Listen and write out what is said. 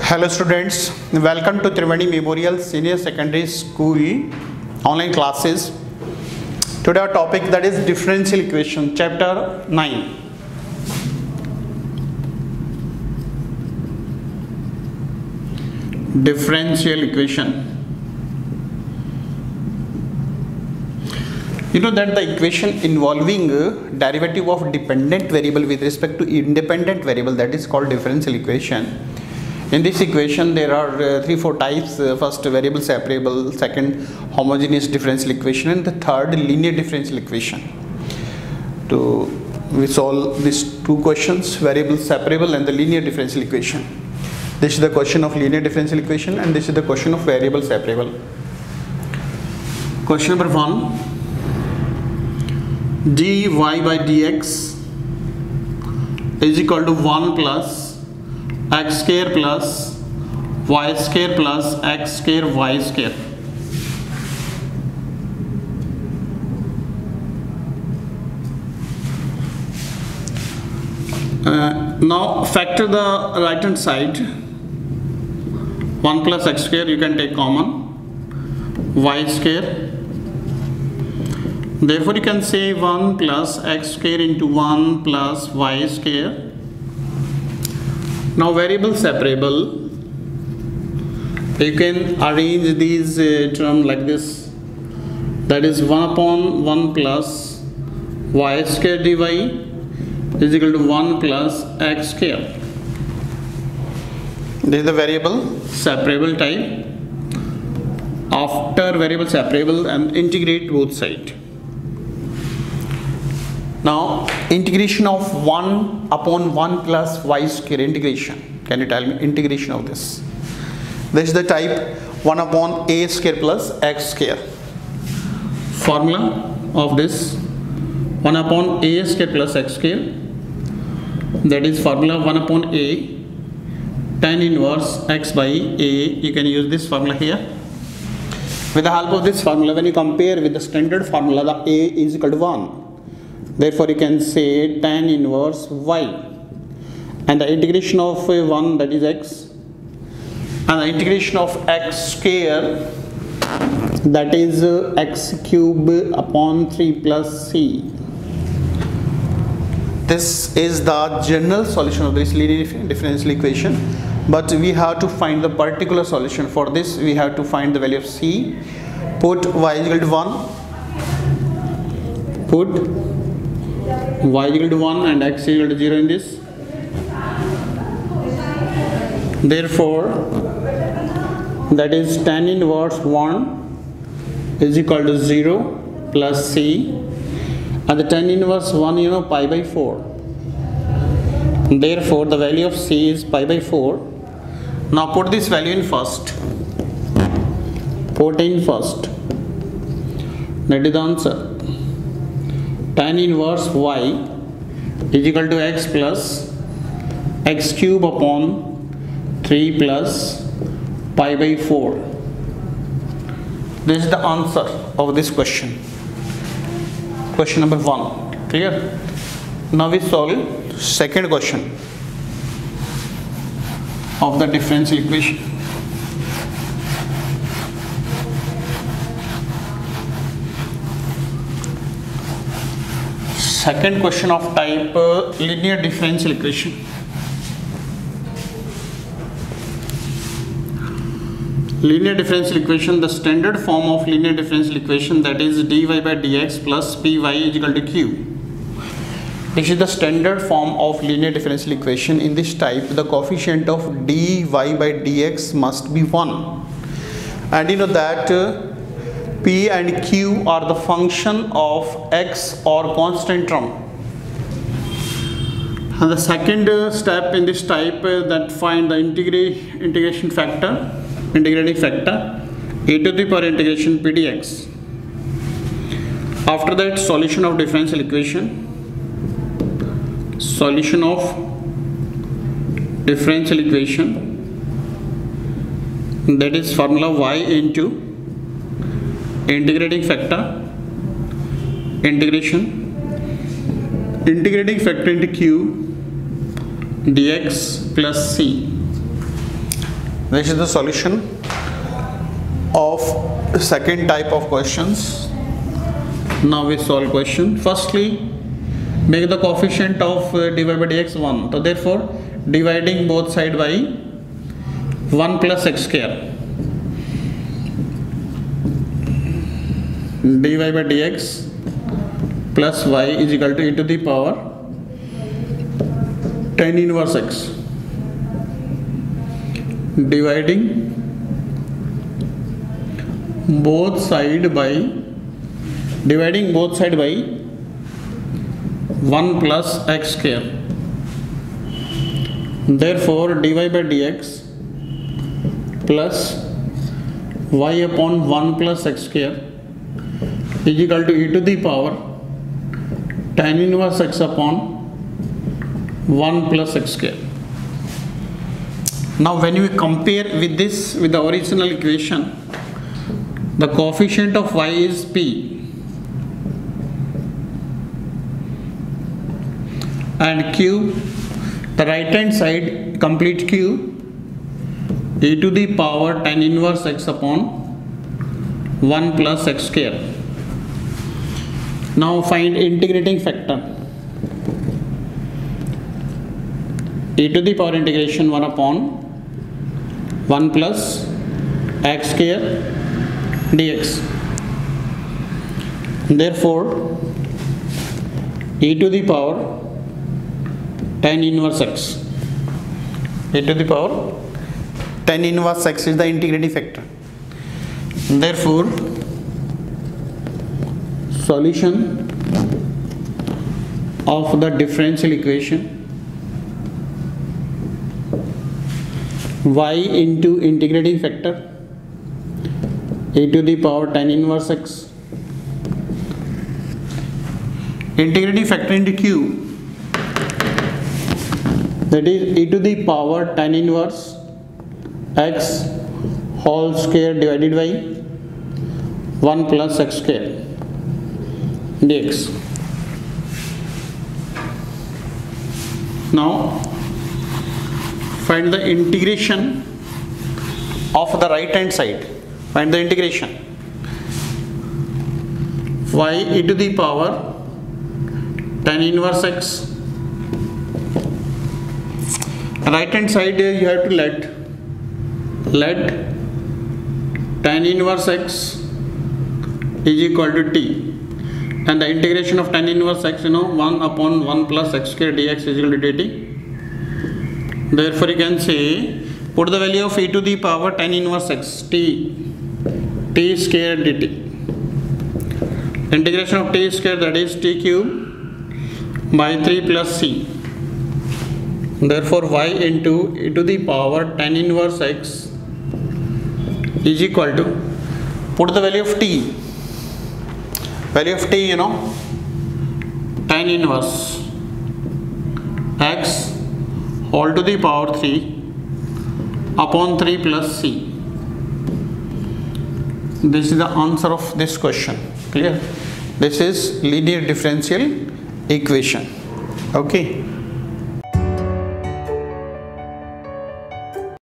Hello students, welcome to Triveni Memorial Senior Secondary School online classes. Today our topic that is differential equation, chapter 9. Differential equation. You know that the equation involving derivative of dependent variable with respect to independent variable, that is called differential equation. In this equation there are 3-4 types. First, variable separable, second, homogeneous differential equation, and the third, linear differential equation. We solve these two questions, variable separable and the linear differential equation. This is the question of linear differential equation and this is the question of variable separable. Question number 1, dy by dx is equal to 1 plus x square plus y square plus x square y square. Now factor the right hand side. 1 plus x square you can take common, y square. Therefore you can say 1 plus x square into 1 plus y square. Now variable separable, you can arrange these terms like this, that is 1 upon 1 plus y square dy is equal to 1 plus x square. This is the variable separable type. After variable separable, and integrate both sides. Now integration of 1 upon 1 plus y square, integration. Can you tell me integration of this? This is the type 1 upon a square plus x square. Formula of this 1 upon a square plus x square, that is formula 1 upon a tan inverse x by a. You can use this formula here. With the help of this formula, when you compare with the standard formula, the a is equal to 1. Therefore you can say tan inverse y, and the integration of 1, that is x, and the integration of x square, that is x cube upon 3 plus c. This is the general solution of this linear differential equation, but we have to find the particular solution. For this we have to find the value of c. Put y is equal to 1, put y is equal to 1 and x is equal to 0 in this. Therefore that is tan inverse 1 is equal to 0 plus c, and the tan inverse 1 pi by 4. Therefore the value of c is pi by 4. Now put this value in first. Put in first. That is the answer. Tan inverse y is equal to x plus x cube upon 3 plus pi by 4. This is the answer of this question. Question number 1. Clear? Now we solve second question of the differential equation. Second question of type linear differential equation. Linear differential equation, the standard form of linear differential equation, that is dy by dx plus py is equal to q. This is the standard form of linear differential equation. In this type, the coefficient of dy by dx must be 1, and you know that p and q are the function of x or constant term. And the second step in this type, that find the integration factor, integrating factor, a to the power integration p dx. After that, solution of differential equation. Solution of differential equation, that is formula y into integrating factor, integrating factor into q dx plus c. This is the solution of second type of questions. Now we solve question. Firstly, make the coefficient of dy by dx 1. So therefore, dividing both side by 1 plus x square. Dy by dx plus y is equal to e to the power tan inverse x. Dividing both side by 1 plus x square. Therefore, dy by dx plus y upon 1 plus x square is equal to e to the power tan inverse x upon 1 plus x square. Now when we compare with this with the original equation, the coefficient of y is p and q, the right hand side complete q e to the power tan inverse x upon 1 plus x square. Now find integrating factor. E to the power integration 1 upon 1 plus x square dx. Therefore, e to the power tan inverse x. E to the power tan inverse x is the integrating factor. Therefore, solution of the differential equation y into integrating factor e to the power tan inverse x, integrating factor into q, that is e to the power tan inverse x whole square divided by 1 plus x square dx. Now find the integration of the right hand side. Find the integration. Y e to the power tan inverse x. Right hand side you have to let tan inverse x is equal to t, and the integration of tan inverse x, 1 upon 1 plus x square dx is equal to dt. Therefore you can say, put the value of e to the power tan inverse x t square dt. Integration of t square, that is t cube by 3 plus c. Therefore y into e to the power tan inverse x is equal to, put the value of t, tan inverse x whole to the power 3 upon 3 plus c. This is the answer of this question. Clear? This is linear differential equation. Okay.